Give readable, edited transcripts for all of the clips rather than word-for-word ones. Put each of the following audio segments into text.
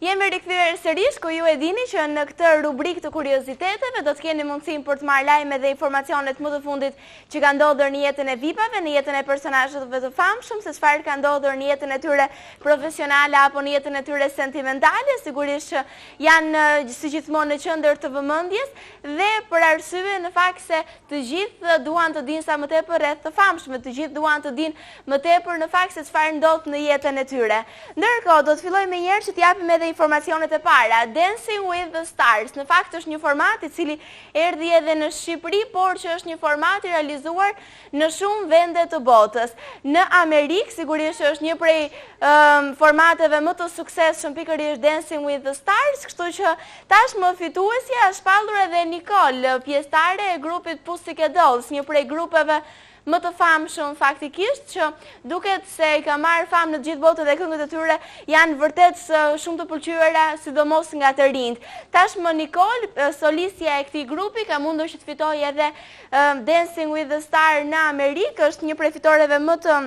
Jemi rikthyer sërish, ku ju e dini që në këtë rubrikë të kurioziteteve do të keni mundësinë për të marrë lajme dhe informacionet më të fundit që ka ndodhur në jetën e VIP-ave, në jetën e personazheve të famshëm, se çfarë ka ndodhur në jetën e tyre profesionale apo në jetën e tyre sentimentale, sigurisht që janë si gjithmonë në qendër të vëmendjes dhe për arsye në fakt se të gjithë duan të dinë sa më tepër rreth të famshme, të gjithë duan të dinë më tepër në fakt se çfarë ndodh në jetën e tyre. Ndërkohë do të filloj me njëherë që t'japim edhe informacionet e para. Dancing with the Stars në fakt është një format i cili erdhi edhe në Shqipëri, por që është një format i realizuar në shumë vende të botës. Në Amerikë sigurisht është një prej formateve më të suksesshëm pikërisht Dancing with the Stars, kështu që tashmë fituesja është shpallur edhe Nicole, pjesëtare e grupit Pussycat Dolls, një prej grupeve më të famshëm faktikisht, që duket se i ka marrë famë në gjithë botën dhe këngët e tyre janë vërtet shumë të pëlqyera, sidomos nga të rinjt. Tashmë Nicole, solistja e këtij grupi, ka mundur që të fitojë edhe Dancing with the Star në Amerikë, është një prej fitoreve më të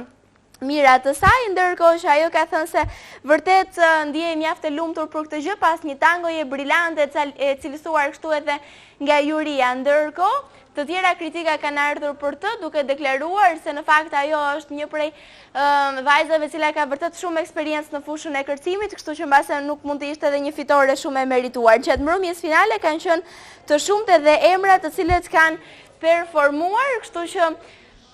mira të saj, ndërkohë që ajo ka thënë se vërtet ndjej mjaft e lumtur për këtë gjë pas një tangoje brillante e cilësuar kështu edhe nga juria. Ndërkohë të tjera kritika kanë ardhur për të, duke deklaruar se në fakt ajo është një prej vajzave cila ka vërtet shumë eksperiencë në fushën e kërcimit, kështu që mbase nuk mund të ishte edhe një fitore shumë e merituar. Gjatë mbrëmjes finale kanë qenë të shumtë edhe emra të cilët kanë performuar, kështu që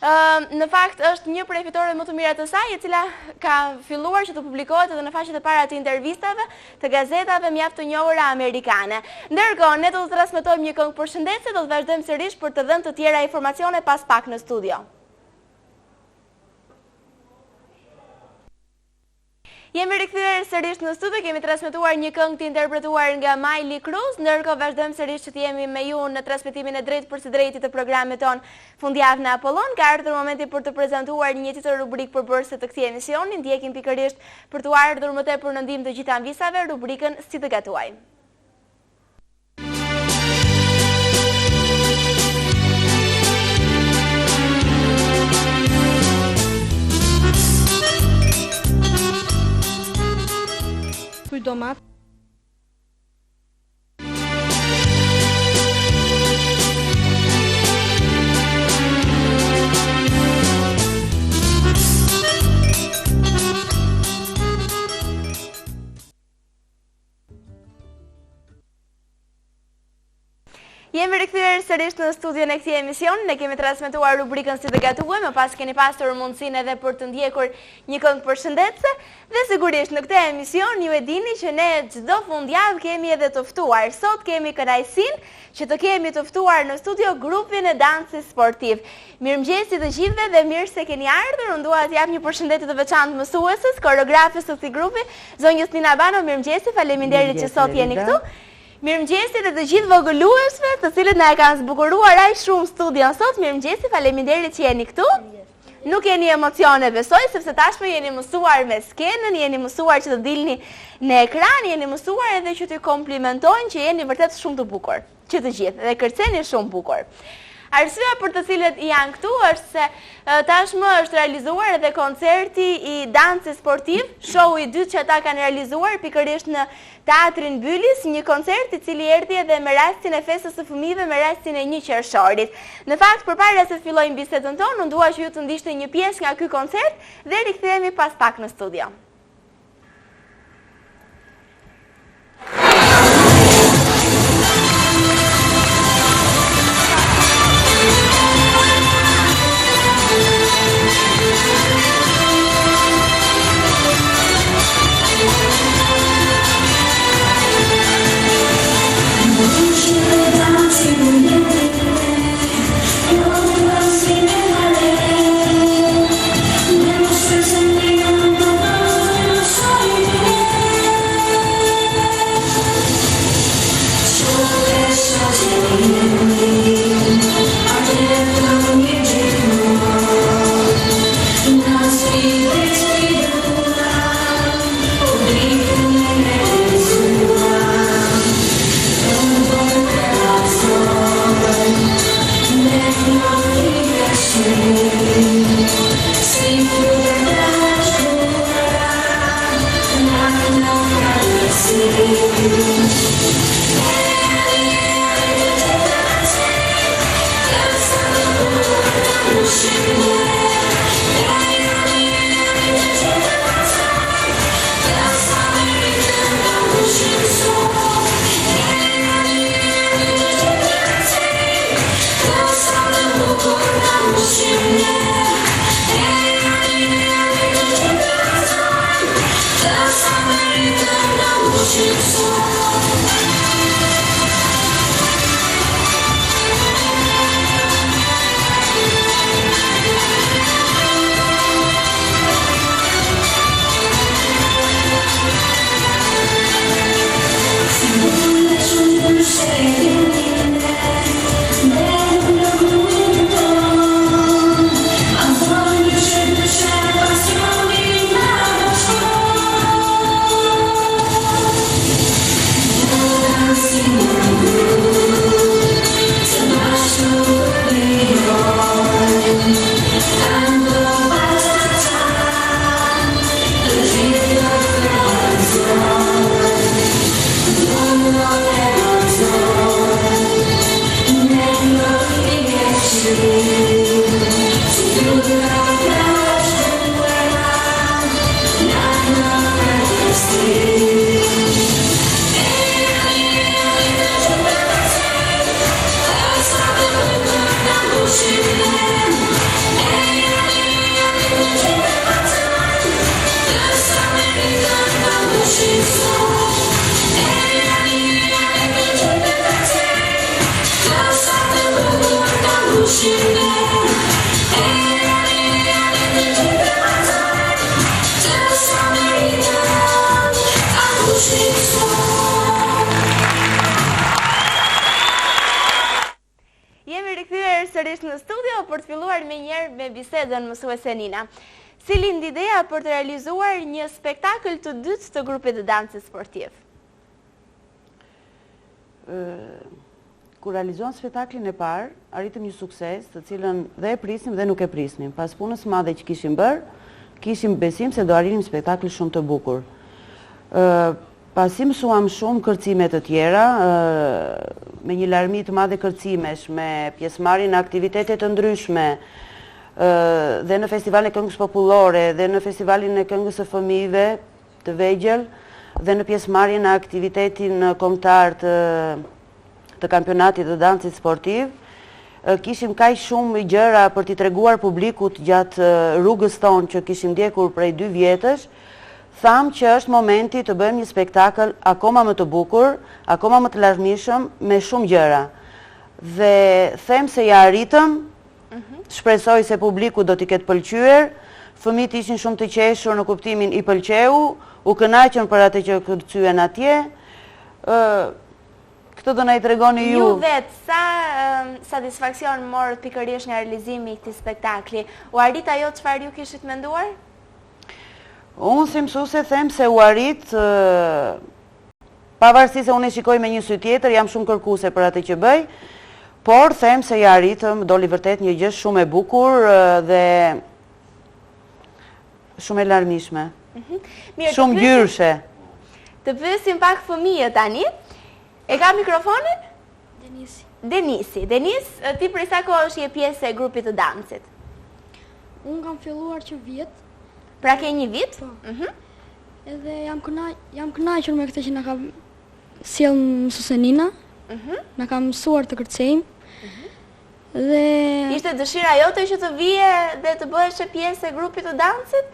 në fakt është një prej fitore më të mira të saj, e cila ka filluar që të publikohet edhe në faqet e para të intervistave të gazetave mjaft të njohura amerikane. Ndërkohë, ne do të transmetojmë një këngë përshëndetje, do të vazhdojmë sërish për të dhënë të tjera informacione pas pak në studio. Jemi rikthyer sërish në studio, kemi transmetuar një këngë të interpretuar nga Miley Cruz, ndërkohë vazhdojmë sërish që të jemi me ju në transmetimin e drejt për së drejti të programit ton Fundjavë në Apollon. Ka ardhur momenti për të prezantuar një tjetër rubrikë përbërëse të këtij emisioni. Ndjekim pikërisht për të ardhur më tepër në ndihmë të gjitha anvisave rubrikën Si të gatuaj. Domat. Jemi rikthyer sërish në studion e këtij emisioni, ne kemi transmetuar rubrikën Si të gatuaj, më pas keni pasur mundësinë edhe për të ndjekur një këngë përshëndetëse dhe sigurisht në këtë emision ju e dini që ne çdo fundjavë kemi edhe të ftuar. Sot kemi kënaqësinë që të kemi të ftuar në studio grupin e dansit sportiv. Mirëmëngjes të gjithëve dhe mirë se keni ardhur. Unë dua të jap një përshëndetje të veçantë mësuesës, koreografës së këtij grupi, zonjës Nina Bano. Mirëmëngjes, faleminderit që sot jeni këtu. Mirëmëngjesit e të gjithë vogëluesve, të cilët na e kanë zbukuruar aq shumë studion sot. Mirëmëngjesit, faleminderit që jeni këtu. Nuk jeni emocione, besoj, sepse tashmë jeni mësuar me skenën, jeni mësuar që të dilni në ekran, jeni mësuar edhe që të komplimentojnë që jeni vërtet shumë të bukur, që të gjithë, dhe kërceni shumë bukur. Arsyeja për të cilët janë këtu është se tashmë është realizuar edhe koncerti i dansit sportiv, show i dytë që ata kanë realizuar pikërisht në Teatrin Bylis, një koncert i cili erdhi edhe me rastin e festës së fëmijëve me rastin e 1 qershorit. Në fakt, përpara se të fillojmë bisedën tonë, unë dua që ju të ndiqni një pjesë nga ky koncert dhe rikthehemi pas pak në studio. Something Jemi rikthyer sërish në studio për të filluar me njerë me bisedën mësuese Nina. Si lind ideja për të realizuar një spektakël të dytë të grupit të dancit sportiv? Kur realizuan spektaklin e parë, arritëm një sukses, të cilën dhe e prisnim dhe nuk e prisnim. Pas punës madhe që kishim bërë, kishim besim se do arrinim spektakl shumë të bukur. Pasi mësuam shumë kërcime të tjera, me një larmi të madhe kërcimesh, me pjesëmarrje në aktivitete të ndryshme, dhe në festivalin e këngës popullore, dhe në festivalin e këngës së fëmijëve të vegjël, dhe në pjesëmarrje në aktivitetin kombëtar të kampionatit të dancit sportiv, kishim kaq shumë gjëra për t'i treguar publikut gjatë rrugës tonë që kishim ndjekur prej 2 vjetësh, tham që është momenti të bëjmë një spektakël akoma më të bukur, akoma më të larmishëm, me shumë gjëra. Dhe them se ja arritëm, shpresoj se publiku do t'i ketë pëlqyer, fëmijët ishin shumë të qeshur në kuptimin i pëlqeu, u kënaqën për atë që kërcyen atje. Këtë do na i tregoni ju. Ju vetë, sa satisfaksion morët pikërisht nga realizimi i këtij spektakli? U arrit ajo çfarë ju kishit menduar? Unë si mësuese them se u arrit, pavarësisht se unë e shikoj me një sy tjetër, jam shumë kërkuese për atë që bëj, por them se ja arritëm, doli vërtet një gjë shumë e bukur dhe shumë e larmishme. Shumë ngjyrshe. Të pyesim pak fëmijët tani. E ka mikrofonin? Denisi. Denis, ti për sa kohë je pjesë e grupit të dancit? Unë kam filluar që vjet. Pra ke një vit? Po. Edhe jam kënaqur me këtë që na ka sjell mësuese Nina. Na ka mësuar të kërcejmë. Dhe ishte dëshira jote që të vije dhe të bëhesh pjesë e grupit të dancit?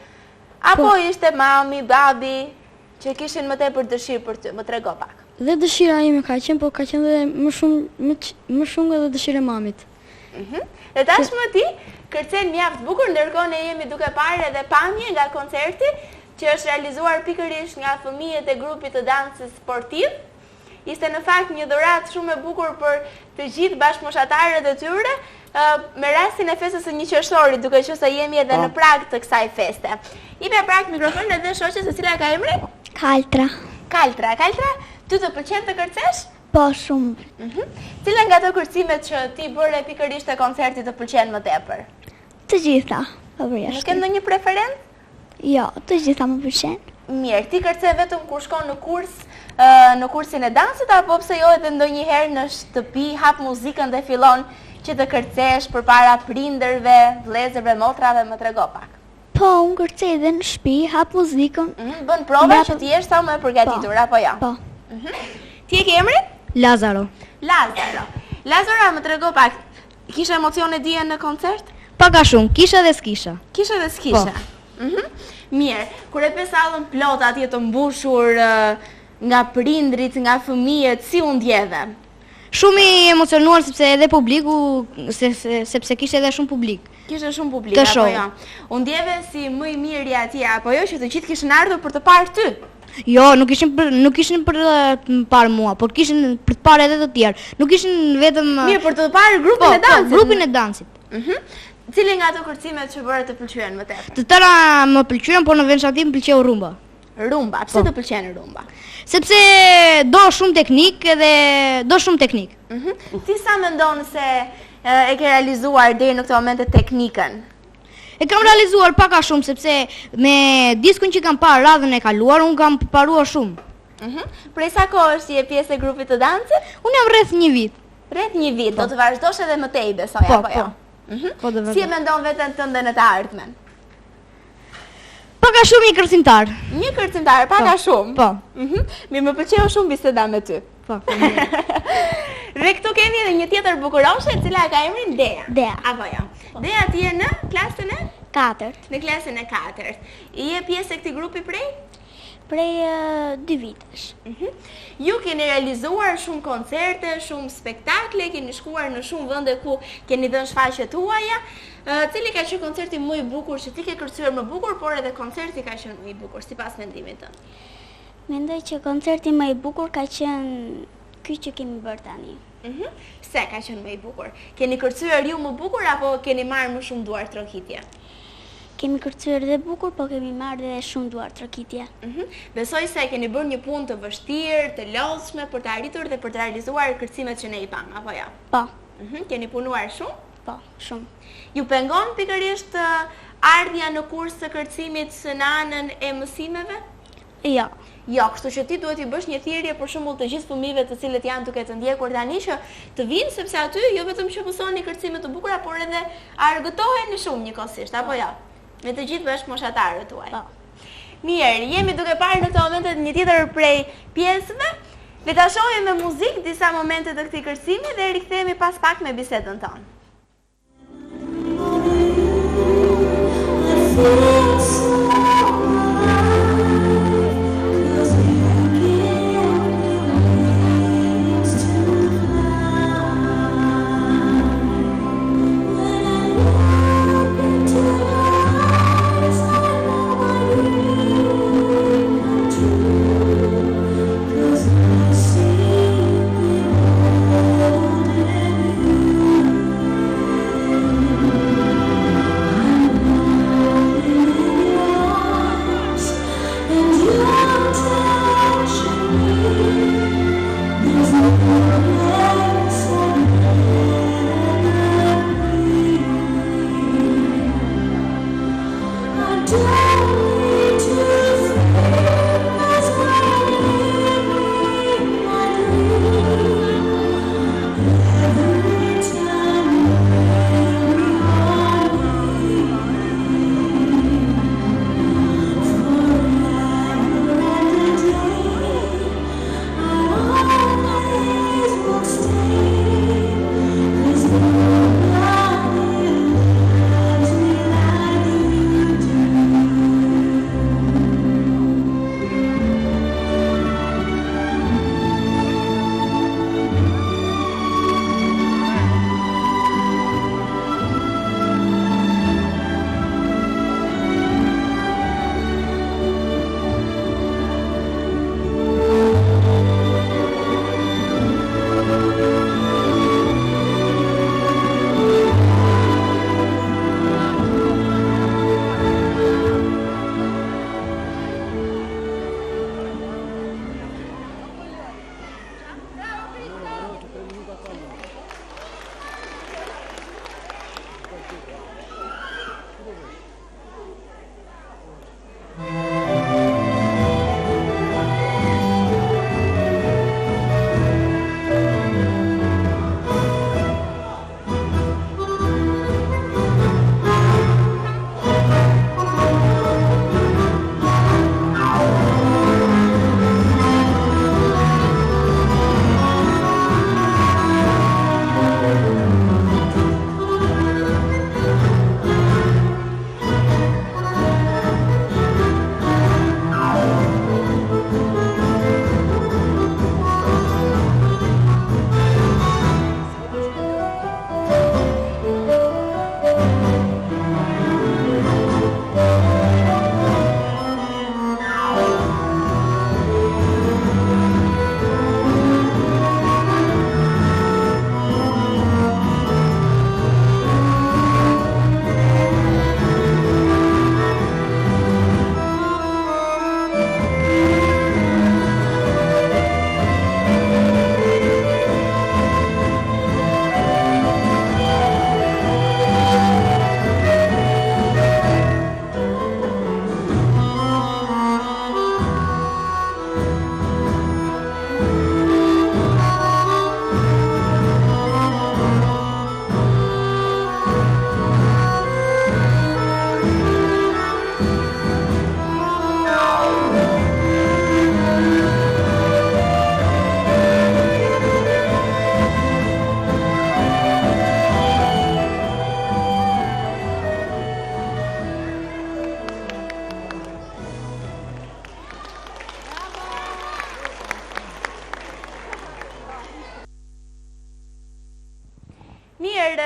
Apo ishte mami, babi që kishin më tepër dëshirë për ty? Më trego pak. Dhe dëshira ime ka qenë, po ka qenë dhe më shumë edhe dëshira e mamit. Dhe tashmë ti kërcen mjaft bukur, ndërkohë ne jemi duke parë edhe pamje nga koncerti që është realizuar pikërisht nga fëmijët e grupit të dancit sportiv. Ishte në fakt një dhuratë shumë e bukur për të gjithë bashkëmoshatarët e tyre, me rastin e festës së 1 qershorit, duke qenë se jemi edhe në prag të kësaj feste. Jepja prag mikrofonin edhe shoqes se cila ka emrin? Kaltra. Kaltra, ty të pëlqen të kërcesh? Po, shumë. Cila nga ato kërcimet që ti bëre pikërisht e koncertit të pëlqen më tepër? Të gjitha, pavarësisht. Nuk ke ndonjë preferencë? Jo, të gjitha më pëlqen. Mirë, ti kërce vetëm kur shkon në kurs, në kursin e dancit, apo pse jo edhe ndonjëherë në shtëpi hap muzikën dhe fillon që të kërcesh përpara prindërve, vëllezërve, motrave, më trego pak? Po, unë kërcej edhe në shtëpi, hap muzikën. Bën prova që ti jesh sa më e përgatitur, apo jo? Po. Ti e ke emrin? Lazaro, më trego pak, kishe emocione dje në koncert? Paka shumë, kisha dhe s'kisha. Kisha dhe s'kisha? Mirë, kur e pe sallën plot atje të mbushur nga prindrit, nga fëmijët, si u ndjeve? Shumë i emocionuar sepse edhe publiku, sepse kishte edhe shumë publik. Kishte shumë publik, Të apo shoh. jo? U ndjeve si më i miri atje, apo jo, që të gjithë kishin ardhur për të parë ty? Jo, nuk ishin për të parë mua, por kishin për të parë edhe të tjerë. Nuk ishin vetëm Mirë, për të parë grupin e dancit. grupin e dancit. Cili nga ato kërcimet që bëre të pëlqyen më tepër? Të tëra më pëlqyen, por në veçantim më pëlqeu rumba. Rumba, pse të pëlqen rumba? Sepse do shumë teknik edhe do shumë teknik. Ti sa mendon se e ke realizuar deri në këtë moment teknikën? E kam realizuar pak a shumë sepse me diskun që kam parë radhën e kaluar, unë kam paruar shumë. Prej sa kohë është je pjesë e grupit të dancit? Unë jam rreth një vit. Rreth një vit, do të vazhdosh edhe më tej, besoj, apo jo? Po do Si e mendon veten tënde në të ardhmen? Pak a shumë një kërcimtar. Një kërcimtar, pak a shumë? Po. Mirë, më pëlqeu shumë biseda me ty. Po. Dhe këtu kemi edhe një tjetër bukuroshe, e cila ka emrin Dea. Dea. Apo jo? Dea ti je në klasën e? 4. Në klasën e 4. Je pjesë e këtij grupi prej? Prej 2 vitesh. Ju keni realizuar shumë koncerte, shumë spektakle, keni shkuar në shumë vende ku keni dhënë shfaqjet tuaja. Cili ka qenë koncerti më i bukur që ti ke kërcyer më bukur, por edhe koncerti ka qenë më i bukur sipas mendimit tënd? Mendoj që koncerti më i bukur ka qenë ky që kemi bërë tani. Pse ka qenë më i bukur? Keni kërcyer ju më bukur apo keni marrë më shumë duar trokitje? Kemi kërcyer dhe bukur, po kemi marrë dhe shumë duar trokitje. Besoj se keni bërë një punë të vështirë, të lodhshme për të arritur dhe për të realizuar kërcimet që ne i pam, apo jo? Po, Keni punuar shumë? po, shumë. Ju pengon pikërisht ardhja në kurs të kërcimit në anën e mësimeve? Jo. Jo, kështu që ti duhet i bësh një thirrje për shembull të gjithë fëmijëve të cilët janë duke të ndjekur tani që të vinë sepse aty jo vetëm që mësoni kërcime të bukura, por edhe argëtoheni shumë njëkohësisht, apo jo? Me të gjithë bashkë moshatarët tuaj. Po. Mirë, jemi duke parë në këtë moment një tjetër prej pjesëve. Le ta shohim me muzikë disa momente të këtij kërcimi dhe rikthehemi pas pak me bisedën tonë.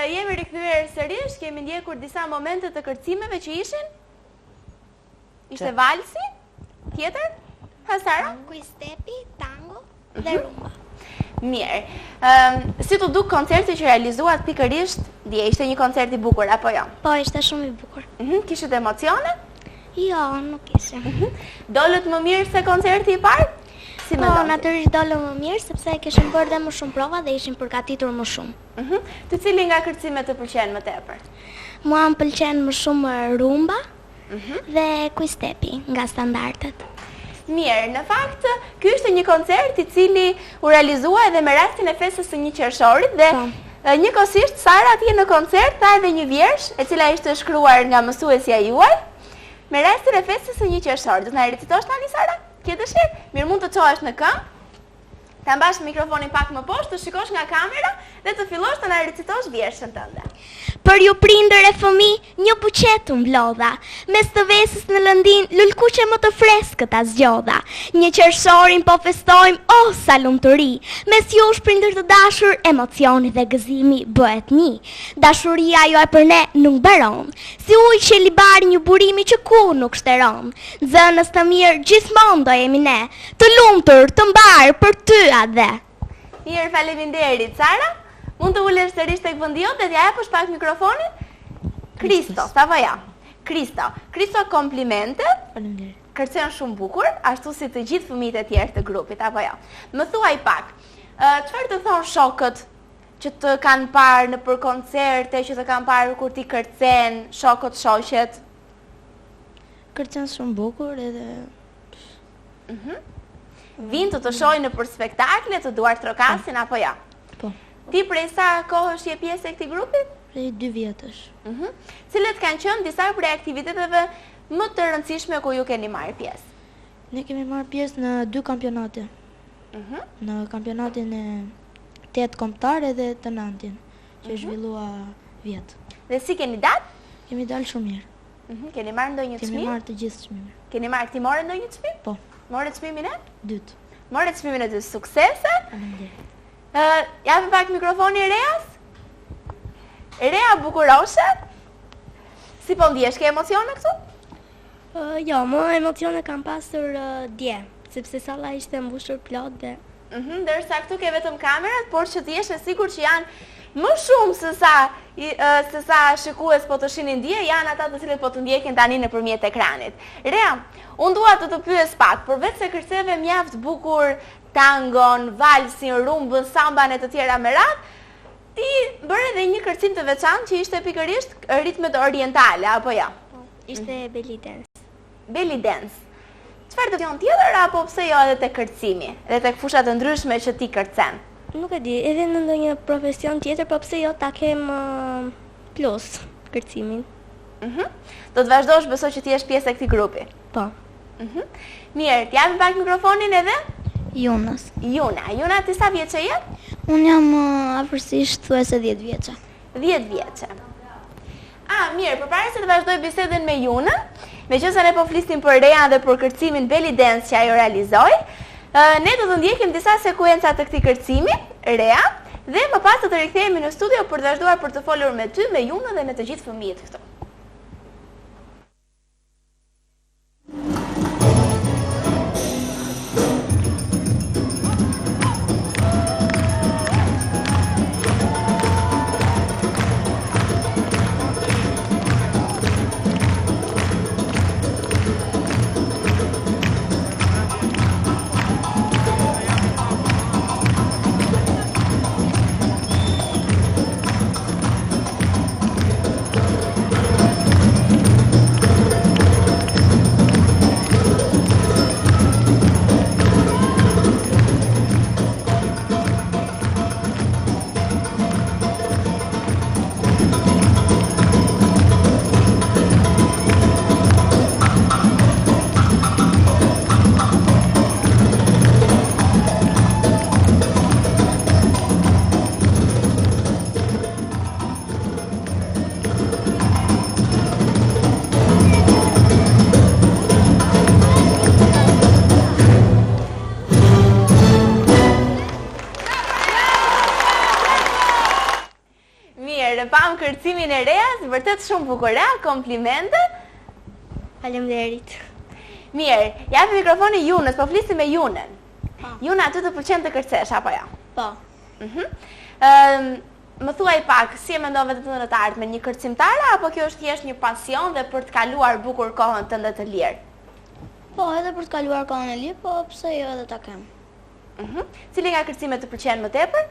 jemi rikthyer sërish, kemi ndjekur disa momente të kërcimeve që ishin? Ishte valsi? Tjetër? Sara? Quistepi, tango dhe rumba. Mirë. Si të duk koncerti që realizuat pikërisht dje? Ishte një koncert i bukur, apo jo? Po, ishte shumë i bukur. Kishit emocione? Jo, nuk ishte. Dollët më mirë se koncerti i parë? Si Po, natyrisht dollë më mirë, sepse kishim bërë dhe më shumë prova dhe ishim përgatitur më shumë. Të cili nga kërcimet të pëlqen më tepër? Mua më pëlqen më shumë rumba dhe quistepi nga standardet. Mirë, në fakt, ky është një koncert i cili u realizua edhe me rastin e festës së 1 qershorit dhe njëkohësisht Sara atje në koncert tha edhe një vjersh e cila ishte shkruar nga mësuesja juaj me rastin e festës së 1 qershorit. Do të na recitosh tani Sara? Ke dëshirë? Mirë, mund të çohesh në këmbë. Ta mbash mikrofonin pak më poshtë, të shikosh nga kamera dhe të fillosh të na recitosh vjershën tënde. Për ju prindër e fëmi, një buqet mblodha, mes të vesës në lëndin, lulkuqe më të freskët as zgjodha. Një qershorin po festojmë, oh sa lumturi, mes jush prindër të dashur, emocioni dhe gëzimi bëhet një. Dashuria jo e për ne nuk baron, si ujë që libari një burimi që kur nuk shteron. Zënës të mirë gjithmonë do jemi ne, të lumtur, të mbarë për ty dhe. Mirë, faleminderit, Sara. Mund të ulesh sërish tek vendi jote dhe t'ja japësh pak mikrofonin? Kristo, apo ja? Kristo, komplimente. Faleminderit. Kërcen shumë bukur, ashtu si të gjithë fëmijët e tjerë të grupit, apo ja? Më thuaj pak. Çfarë të thon shokët që të kanë parë në për koncerte, që të kanë parë kur ti kërcen, shokët, shoqet? Kërcen shumë bukur edhe Vinë të shohin në për spektakle të Duart Trokasin, apo ja? Po. Ti prej sa kohësh je pjesë e këtij grupi? Prej 2 vjetësh. Cilat kanë qenë disa prej aktiviteteve më të rëndësishme ku ju keni marrë pjesë? Ne kemi marrë pjesë në 2 kampionate. Në kampionatin e 8 kombëtar edhe të 9-tin, që zhvillua vjet. Dhe si keni dalë? Kemi dalë shumë mirë. Keni marrë ndonjë çmim? Kemi marrë të gjithë çmimet. Keni marrë, ti morë ndonjë çmim? Po. Morë çmimin e? 2. Morë çmimin e 2, suksese. Faleminderit. Japë pak mikrofoni Reas. Rea bukuroshe. Si po ndihesh, ke emocione këtu? Jo, më emocione kam pasur dje, sepse salla ishte mbushur plot dhe Ndërsa këtu ke vetëm kamerat, por që t'jesh e sigurt që janë më shumë se sa shikues po të shihnin dje, janë ata të cilët po të ndjekin tani nëpërmjet ekranit. Rea, unë dua të pyes pak, përveç se kërceve mjaft bukur tangon, valsin, rumbën, samban e të tjera me radhë, ti bëre edhe një kërcim të veçantë që ishte pikërisht ritmet orientale, apo ja? Ishte belly dance. Belly dance. Çfarë do të thonë tjetër apo pse jo edhe tek kërcimi, edhe tek fushat të ndryshme që ti kërcen? nuk e di, edhe në ndonjë profesion tjetër, po pse jo ta kem plus kërcimin. Do të vazhdosh, besoj që ti jesh pjesë e këtij grupi. Po. Mirë, t'japim pak mikrofonin edhe? Junës. Juna, ti sa vjeçe je? Unë jam afërsisht thuajse 10 vjeçe. 10 vjeçe. Mirë, përpara se të vazhdoj bisedën me Junën, meqense ne po flisnim për Rea dhe për kërcimin belly dance që ajo realizoi, ne do të ndjekim disa sekuenca të këtij kërcimi, Rea, dhe më pas do të rikthehemi në studio për të vazhduar për të folur me ty, me Junën dhe me të gjithë fëmijët këtu. kërcimin e rejas, vërtet shumë bukura, komplimente. Faleminderit. Mirë, japi mikrofonin Junës, po flisim me Junën. Juna, aty të pëlqen të kërcesh, apo jo? Po. Më thuaj pak, si e mendove të në të ardhmen, një kërcimtare, apo kjo është thjesht një pasion dhe për të kaluar bukur kohën tënde të lirë? Po, edhe për të kaluar kohën e lirë, po pse jo edhe ta kem. Cili nga kërcimet të pëlqen më tepër?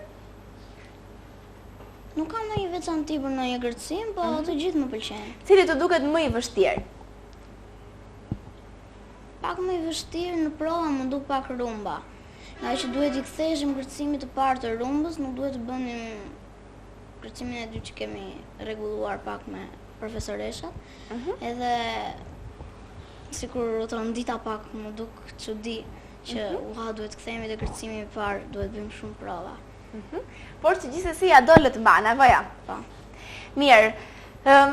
Nuk kam ndonjë veçantë për ndonjë kërcim, po të gjithë më pëlqejnë. Cili të duket më i vështirë? Pak më i vështirë në prova më duk pak rumba. Nga që duhet i ktheshim kërcimit të parë të rumbës, nuk duhet të bënim kërcimin e dy që kemi rregulluar pak me profesoreshat. Edhe sikur u trondita pak, më duk çudi që duhet kthehemi te kërcimi i parë, duhet bëjmë shumë prova. Por që gjithsesi ja dolët mban, apo ja? Po. Mirë.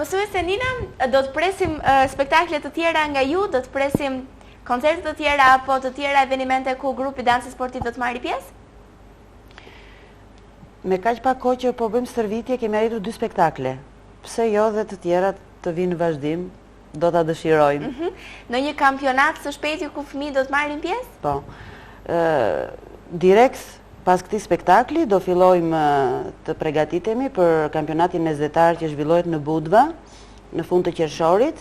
Mësuese Nina, do të presim spektakle të tjera nga ju, do të presim koncerte të tjera apo të tjera evenimente ku grupi dansi sportiv do të marrë pjesë? Me kaq pak kohë që po bëjmë stërvitje, kemi arritur 2 spektakle. Pse jo dhe të tjera të vinë në vazhdim, do ta dëshirojmë. Në një kampionat së shpejti ku fëmijët do të marrin pjesë? Po. Direkt pas këtij spektakli do fillojmë të përgatitemi për kampionatin mesdhetar që zhvillohet në Budva në fund të qershorit.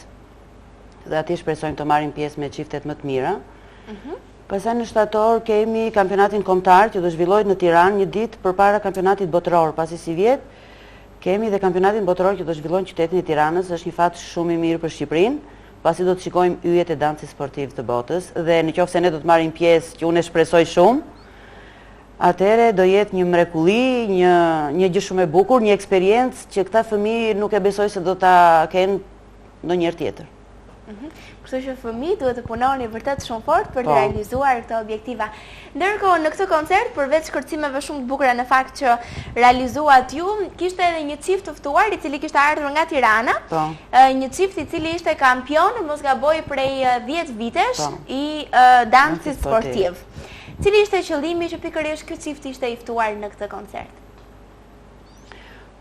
Dhe ati shpresojmë të marrim pjesë me çiftet më të mira. Pastaj në shtator kemi kampionatin kombëtar që do zhvillohet në Tiranë një ditë përpara kampionatit botëror, pasi si vjet kemi dhe kampionatin botëror që do zhvillohet në qytetin e Tiranës, është një fat shumë i mirë për Shqipërinë, pasi do të shikojmë yjet e dansit sportiv të botës dhe nëse ne do të marrim pjesë, që unë e shpresoj shumë, atëherë do jetë një mrekulli, një gjë shumë e bukur, një eksperiencë që këta fëmijë nuk e besoj se do ta kenë ndonjëherë tjetër. Kështu që fëmijët duhet të punoni vërtet shumë fort për të realizuar këto objektiva. Ndërkohë në këtë koncert, përveç kërcimeve shumë të bukura në fakt që realizuat ju, kishte edhe një çift të ftuar i cili kishte ardhur nga Tirana, një çift i cili ishte kampion, mos gaboj prej 10 vitesh i dansit sportiv. Cili ishte qëllimi që pikërisht ky çift ishte i ftuar në këtë koncert?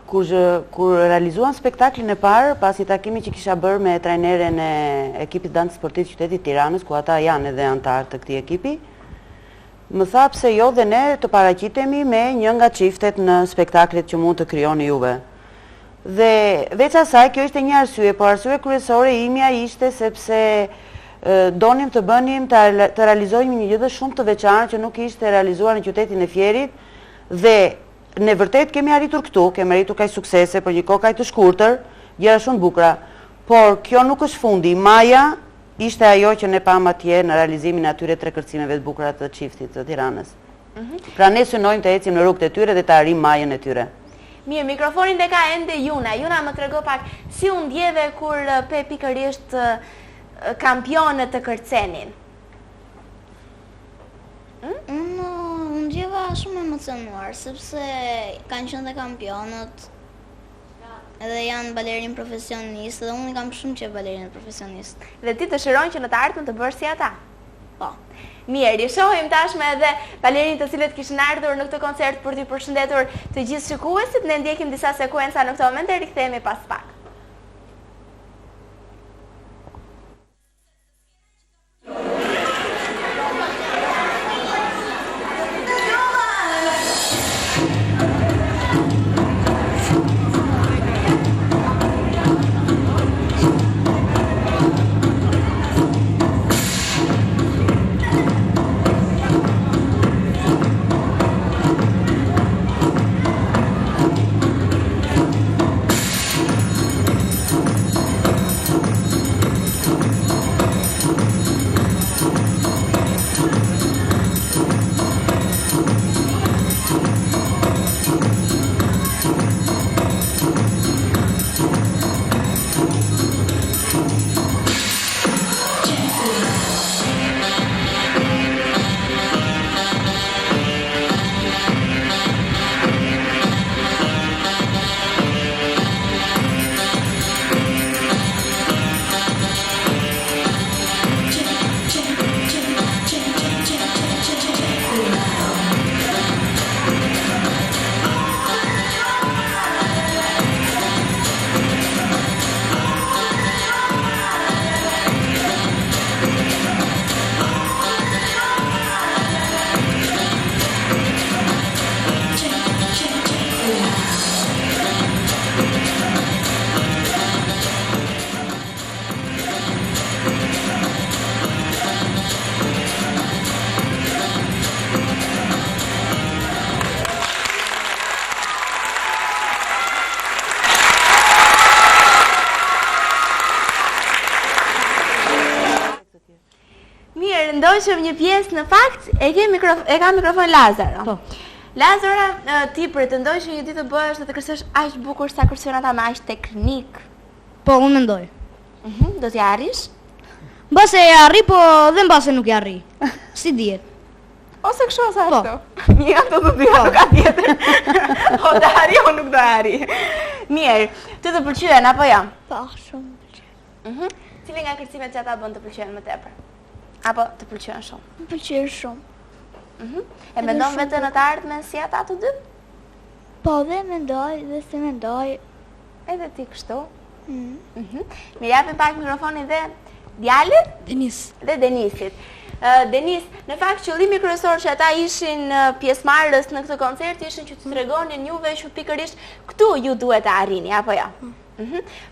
Kur realizuan spektaklin e parë, pasi takimi që kisha bërë me trajneren e ekipit dansit sportiv qytetit Tiranës, ku ata janë edhe antarë të këtij ekipi, më tha pse jo dhe ne të paraqitemi me një nga çiftet në spektaklet që mund të krijoni juve. Dhe veç asaj, kjo ishte një arsye, por arsye kryesore imja ishte sepse donim të bënim të realizojmë një gjë shumë të veçantë që nuk ishte realizuar në qytetin e Fierit dhe ne vërtet kemi arritur këtu, kemi arritur kaq suksese për një kohë kaq të shkurtër, gjëra shumë bukura, por kjo nuk është fundi. Maja ishte ajo që ne pam atje në realizimin e atyre 3 kërcimeve të bukura të çiftit të Tiranës. Pra ne synojmë të ecim në rrugët e tyre dhe të arrijmë majën e tyre. Mirë, mikrofonin dhe ka ende Juna. Juna më trego pak si u ndjeve kur pe pikërisht kampionët të kërcenin. Unë ndjeva shumë emocionuar, sepse kanë qenë dhe kampionët, edhe janë balerin profesionist, dhe unë i kam shumë që balerin profesionist. Dhe ti të shëron që në të ardhmen të bërë si ata? Po. Mirë, i shohim tashme edhe balerin të cilët kishin ardhur në këtë koncert për t'i përshëndetur të gjithë shikuesit. Ne ndjekim disa sekuenca në këtë moment e rikthehemi pas pak. shohim një pjesë në fakt e ka mikrofon Lazara. Po. Lazara, ti pretendoj që një ditë të bëhesh dhe të kërcesh aq bukur sa kërcen ata me aq teknik. Po, unë mendoj. Do t'i arrish? Mbase e arri, po dhe mbase nuk e arri. Si dihet. Ose kështu ose ashtu. Një ato të dy, nuk ka tjetër. O të arri, o nuk do arri. Mirë, ty të pëlqyen apo jo? Po, shumë më pëlqen. Cili nga kërcimet që ata bën të pëlqyen më tepër? Apo të pëlqyen shumë? Më pëlqen shumë. E mendon vetë në të ardhmen si ata të dy? Po, dhe mendoj, dhe se mendoj. Edhe ti kështu? Mirë, japim pak mikrofonin dhe djalit dhe Denisit. Denis, në fakt qëllimi kryesor që ata ishin pjesëmarrës në këtë koncert ishin që të tregonin juve që pikërisht këtu ju duhet të arrini, apo jo?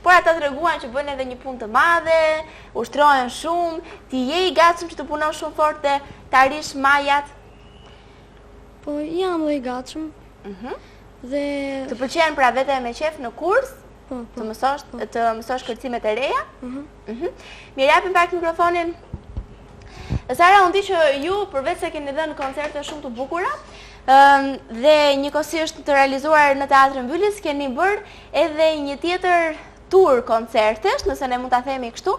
Por ata treguan që bën edhe një punë të madhe, ushtrohen shumë, ti je i gatshëm që të punosh shumë fort dhe të arrish majat? Po, jam dhe i gatshëm. Dhe... Të pëlqen pra vete me qef në kurs? Të mësosh kërcimet e reja? Mirë, japim pak mikrofonin. Sara, unë di që ju përveç se keni dhënë koncerte shumë të bukura dhe njëkohësisht të realizuar në Teatrin Mbyllis, keni bërë edhe një tjetër tur koncertesh, nëse ne mund ta themi kështu,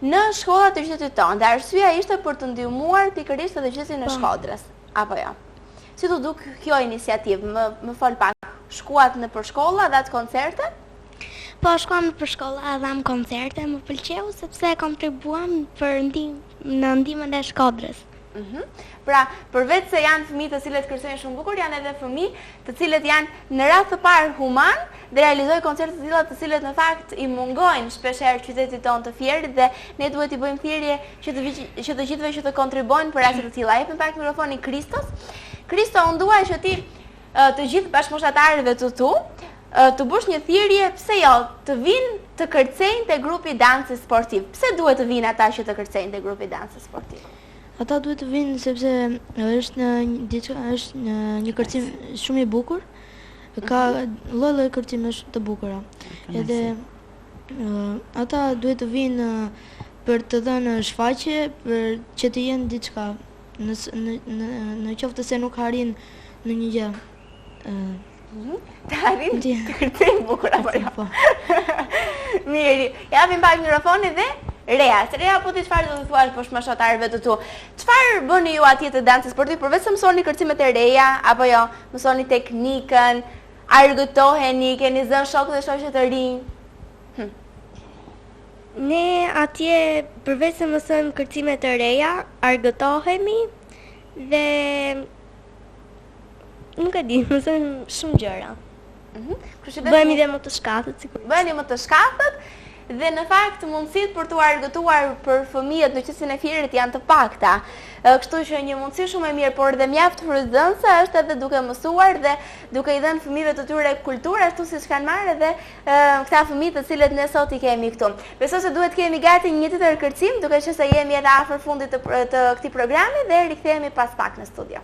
në shkollat e qytetit tonë. Dhe arsyeja ishte për të ndihmuar pikërisht edhe qytetin e Shkodrës, apo jo? Si të duk kjo iniciativë? Më fol pak. Shkuat në për shkolla dhe atë koncerte? Po, shkuam në për shkolla dhe am koncerte, më pëlqeu sepse kontribuam në ndihmën e Shkodrës. Pra, përveç se janë fëmijë të cilët kërcejnë shumë bukur, janë edhe fëmijë të cilët janë në radhë të parë human dhe realizojnë koncerte të tilla të cilët në fakt i mungojnë shpeshherë qytetit tonë të Fierit dhe ne duhet i bëjmë thirrje që të gjithëve që të kontribuojnë për raste të tilla. Jepim pak mikrofonin Kristos. Kristo, unë dua që ti të gjithë bashkëmoshtatarëve të tu të bësh një thirrje, pse jo, të vinë të kërcejnë te grupi dansi sportiv. Pse duhet të vinë ata që të kërcejnë te grupi dansi sportiv? Ata duhet të vinë sepse është një kërcim shumë i bukur. Ka lloj kërcimesh të bukura. Edhe ata duhet të vinë për të dhënë shfaqje, për që të jenë diçka. Në qoftë se nuk arrin në një gjë. Të arrin të kërcejnë bukur apo jo? Po. Mirë, japim pak mikrofonin dhe Rea, po ti çfarë do të thuash bashkëmoshtatarëve të tu? Çfarë bëni ju atje të dansit sportiv përveç se mësoni kërcimet e reja apo jo? Mësoni teknikën, argëtoheni, keni zënë shokë dhe shoqe të rinj? Ne atje përveç se mësojmë kërcimet e reja, argëtohemi dhe nuk e di, mësojmë shumë gjëra. Bëhemi dhe më të shkatët, sigurisht. Bëheni më të shkatët dhe në fakt mundësitë për t'u argëtuar për fëmijët në qytetin e Fierit janë të pakta. Kështu që një mundësi shumë e mirë, por dhe mjaft frymëzënëse është edhe duke mësuar dhe duke i dhënë fëmijëve të tyre kulturë ashtu siç kanë marrë edhe këta fëmijë të cilët ne sot i kemi këtu. Besoj se duhet kemi gati një tjetër kërcim, duke qenë se jemi edhe afër fundit të këtij programi dhe rikthehemi pas pak në studio.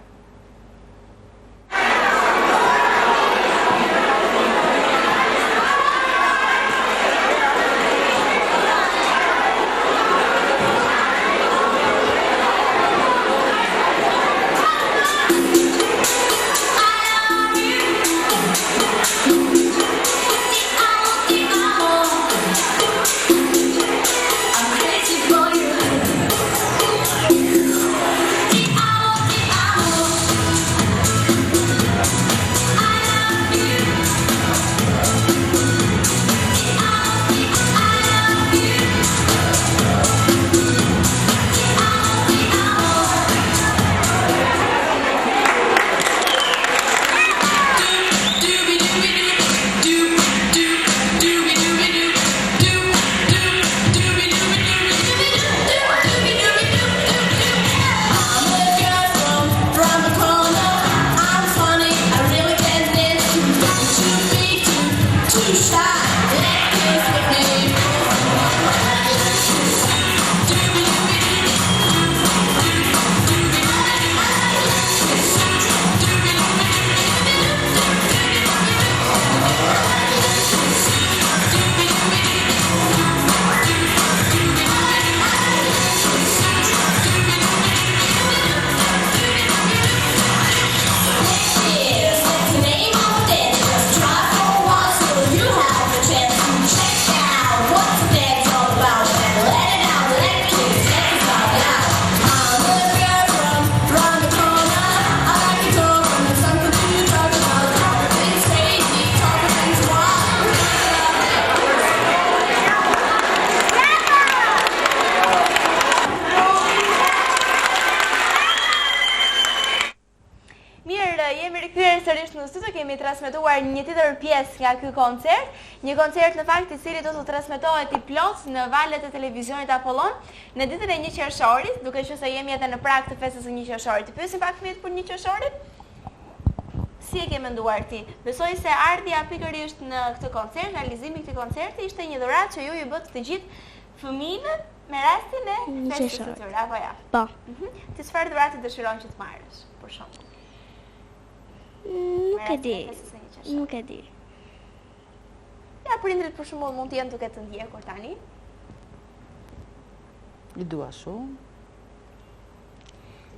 jemi rikthyer sërish në studio, kemi transmetuar një tjetër pjesë nga ky koncert, një koncert në fakt i cili do të transmetohet i plot në valët e televizionit Apollon në ditën e 1 qershorit, duke qenë se jemi edhe në prag të festës së 1 qershorit. Të pyesim pak fëmijët për 1 qershorit? Si e ke menduar ti? Besoj se ardhja pikërisht në këtë koncert, realizimi i këtij koncerti ishte një dhuratë që ju i bët të gjithë fëmijëve me rastin e festës së tyre, apo ja? Po. Ti çfarë dhurate dëshiron që të marrësh, për shembull? Nuk e di. Nuk e di. Ja, prindrit për shembull mund të jenë duke të ndjekur tani. I dua shumë.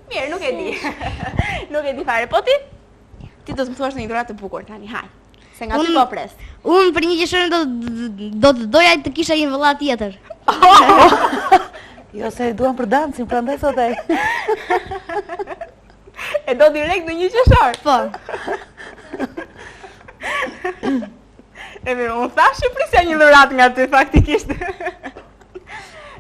Mirë, nuk e di. Nuk e di fare. Po ti? Ti do të më thuash në një dhuratë të bukur tani, haj. Se nga ty po pres. Unë për 1 qershorin do të doja të kisha një vëlla tjetër. Jo, se duam për dancin, prandaj sot ai. E do direkt në 1 qershor? Po. E mirë, unë thash që prisja një dhuratë nga ty faktikisht.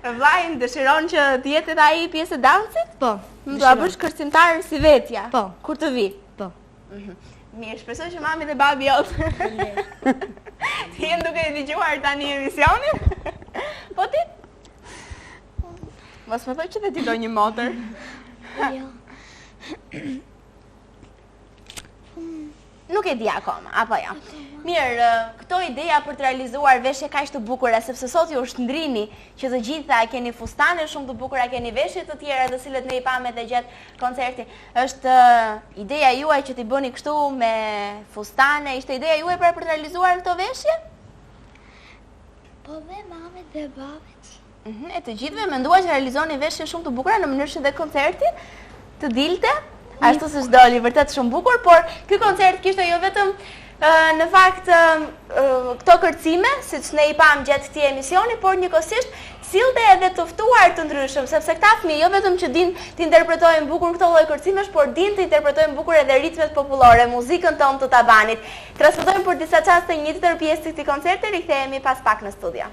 Vllai dëshiron që të jetë edhe ai pjesë e dancit? Po. Do ta bësh kërcimtar si vetja. Po. Kur të vi? Po. Mirë, shpresoj që mami dhe babi jot. Ti jenë duke e dëgjuar tani emisionin? Po ti? Mos më thoj që dhe ti do një motër. Jo. Nuk e di akoma, apo jo? Mirë, këto ideja për të realizuar veshje kaq të bukura, sepse sot ju shndrini që të gjitha keni fustane shumë të bukura, keni veshje të tjera të cilët ne i pamë edhe gjatë koncerti. Është ideja juaj që t'i bëni kështu me fustane, ishte ideja juaj për të realizuar këto veshje? Po dhe mamit dhe babit. E të gjithëve menduar që realizoni veshje shumë të bukura në mënyrë që dhe koncerti të dilte, ashtu si doli vërtet shumë bukur, por ky koncert kishte jo vetëm në fakt këto kërcime, siç ne i pam gjatë këtij emisioni, por njëkohësisht sillte edhe të ftuar të ndryshëm, sepse këta fëmijë jo vetëm që din të interpretojnë bukur këto lloj kërcimesh, por din të interpretojnë bukur edhe ritmet popullore, muzikën tonë të tabanit. Transmetojmë për disa çaste një tjetër pjesë të këtij koncerti, rikthehemi pas pak në studio.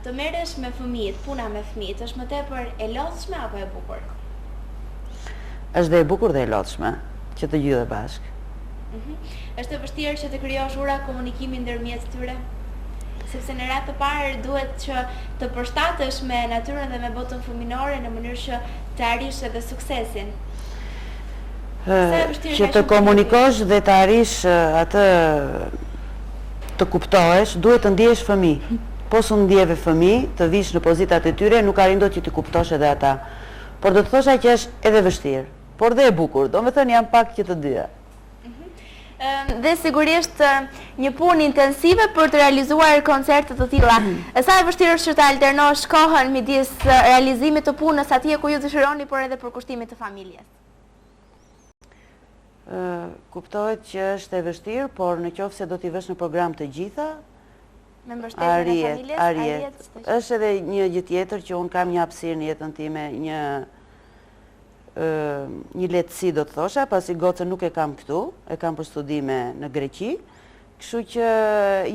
Të merresh me fëmijët, puna me fëmijët, është më tepër e lodhshme apo e bukur? Është dhe e bukur dhe e lodhshme, që të gjithë bashkë. Është e vështirë që të krijosh ura komunikimi ndërmjet tyre? Sepse në radhë të parë duhet që të përshtatesh me natyrën dhe me botën fëminore në mënyrë që të arrish edhe suksesin. Që të komunikosh dhe të arrish atë të kuptohesh, duhet të ndihesh fëmijë. Po së ndjeve fëmijë, të vish në pozitat e tyre, nuk arrin dot që të kuptosh edhe ata. Por do të thosha që është edhe vështirë, por dhe e bukur. Do me thënë janë pak që të dyja. Dhe sigurisht një punë intensive për të realizuar koncerte të tilla. Sa e vështirë është që të alternosh kohën midis realizimit të punës atje ku ju dëshironi, por edhe për kushtimit të familjes? Kuptohet që është e vështirë, por në qoftë se do t'i vësh në program të gjitha, me mbështetjen e familjes, arrijet. Është edhe një gjë tjetër që unë kam një hapësirë në jetën time, një lehtësi do të thosha, pasi gocën nuk e kam këtu, e kam për studime në Greqi, kështu që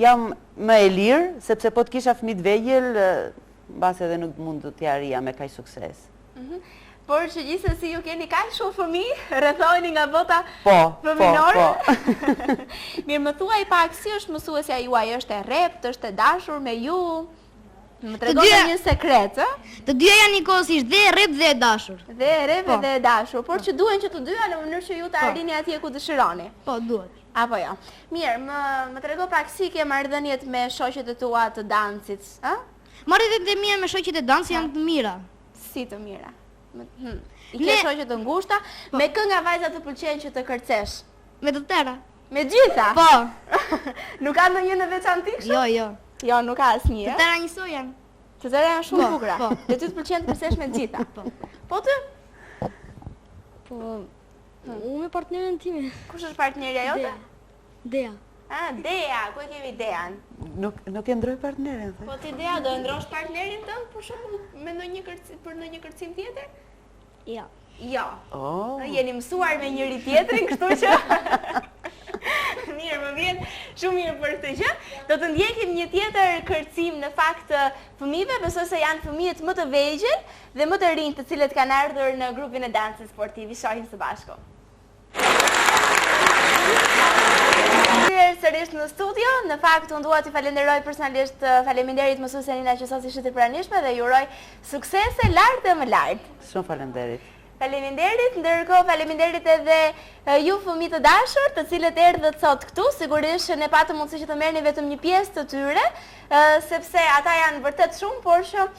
jam më e lirë, sepse po të kisha fëmijë të vegjël, mbas edhe nuk mund të t'ja arrija me kaq sukses. Por që gjithsesi ju keni kaq shumë fëmijë, rrethoheni nga bota fëminore. Po. Mirë, më thuaj pak, si është mësuesja juaj, është e rrept, është e dashur me ju? Më tregon një sekret, ë? Të dyja janë njëkohësisht dhe e rrep dhe e dashur. Dhe e rrep dhe e dashur, por që duhen që të dyja në mënyrë që ju të arrini atje ku dëshironi. Po, duhet. Apo jo. Mirë, më trego pak si ke marrëdhëniet me shoqet e tua të dancit, ë? Marrëdhëniet e mia me shoqet e dancit janë të mira. Si të mira. I ke shoqe të ngushta, me kë nga vajzat të pëlqen që të kërcesh? Me të tëra. Me gjitha? Po. Nuk ka ndonjë në veçantë kështu? Jo. Jo, nuk ka asnjë. Të tëra njësoj janë. Të tëra janë shumë bukura. Po. Dhe ty të pëlqen të kërcesh me gjitha. Po ty? Po, unë me partnerin time. Kush është partnerja jote? Dea. Dea, ku e kemi Dean? Nuk e ndroj partnerin, the. Po ti Dea do e ndrosh partnerin tënd për shembull me ndonjë kërcim tjetër? Ja. Jo. Oh. Jeni mësuar me njëri tjetrin, kështu që mirë, më vjen shumë mirë për këtë gjë. Do të ndjekim një tjetër kërcim në fakt të fëmijëve, besoj se janë fëmijët më të vegjël dhe më të rinj të cilët kanë ardhur në grupin e dancit sportiv. I shohim së bashku. Sërish në studio, në fakt unë dua t'i falenderoj personalisht faleminderit mësuesen Nina që sot ishte e pranishme dhe ju uroj suksese lart dhe më lart. Shumë falenderit. Faleminderit, ndërkohë faleminderit edhe ju fëmijë të dashur, të cilët erdhët sot këtu. Sigurisht ne patëm mundësi që të merrni vetëm një pjesë të tyre, sepse ata janë vërtet shumë, por që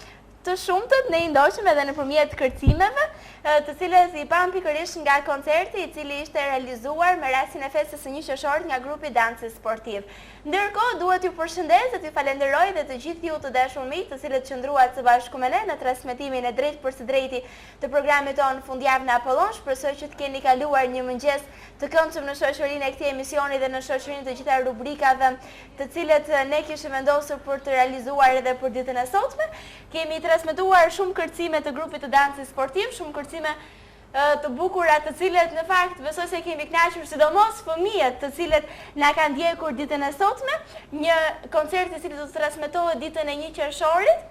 të shumtët ne i ndoqëm edhe nëpërmjet kërcimeve, të cilët i pam pikërisht nga koncerti i cili ishte realizuar me rastin e festës së 1 qershorit nga grupi dancit sportiv. Ndërkohë duhet ju përshëndes dhe t'ju falenderoj dhe të gjithë ju të dashur miq, të cilët qëndruat së bashku me ne në transmetimin e drejt për së drejti të programit tonë Fundjavë në Apollon. Shpresoj që të keni kaluar një mëngjes të këndshëm në shoqërinë e këtij emisioni dhe në shoqërinë të gjitha rubrikave të cilët ne kishim vendosur për të realizuar edhe për ditën e sotme. Kemi transmetuar shumë kërcime të grupit të dancit sportiv, shumë kërcime të bukura të cilët në fakt besoj se kemi kënaqur, sidomos fëmijët të cilët na kanë ndjekur ditën e sotme, një koncert i cili do të transmetohet ditën e 1 qershorit,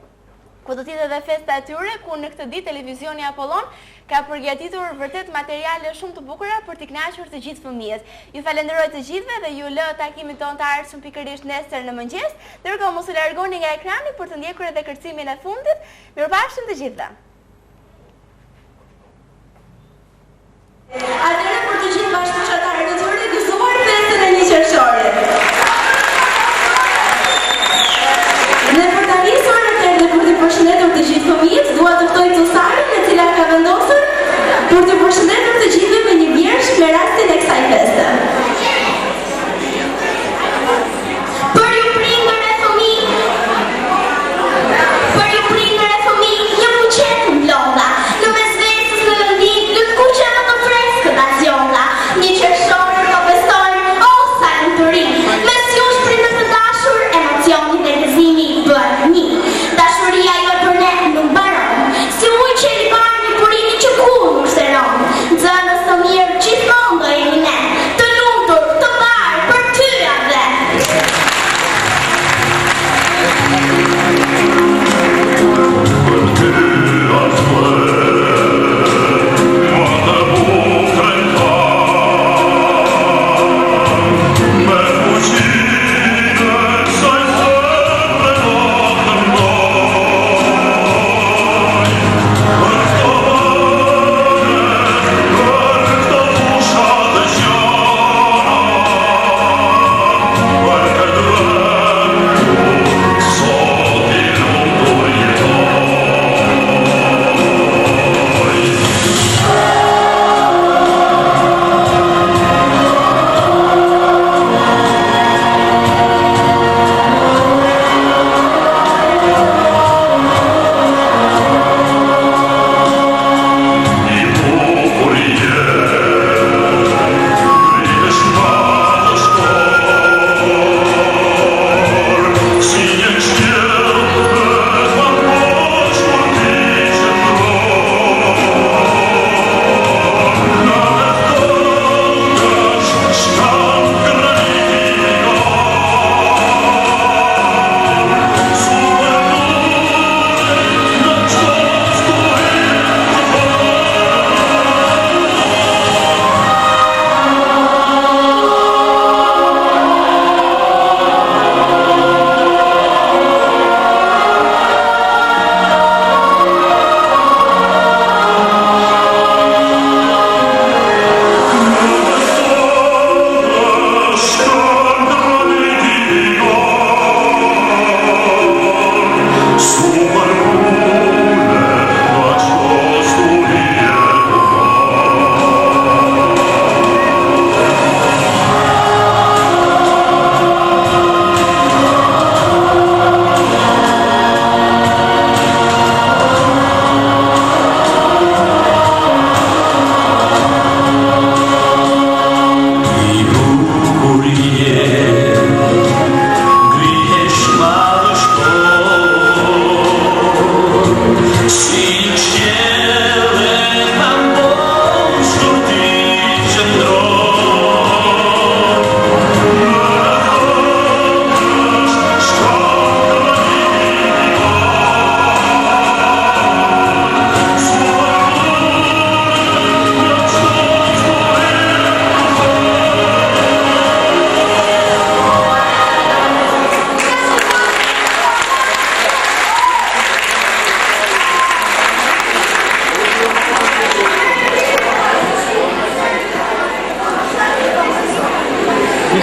ku do të jetë edhe festa e tyre, ku në këtë ditë televizioni Apollon ka përgatitur vërtet materiale shumë të bukura për t'i kënaqur të gjithë fëmijët. Ju falenderoj të gjithëve dhe ju lë takimin tonë të ardhshëm pikërisht nesër në mëngjes. Ndërkohë mos u largoni nga ekrani për të ndjekur edhe kërcimin e fundit. Mirupafshim të gjithëve. Atëherë për të gjithë bashkëpunëtarët e tyre gëzuar festën e 1 qershorit. Dhe për ta nisur atëherë dhe për të përshëndetur të gjithë fëmijët, dua të ftoj Cusarin e cila ka vendosur për të përshëndetur të gjithëve me një bjersh me rastin e kësaj feste. Për ju prindër e fëmijë, një buqet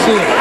Merci.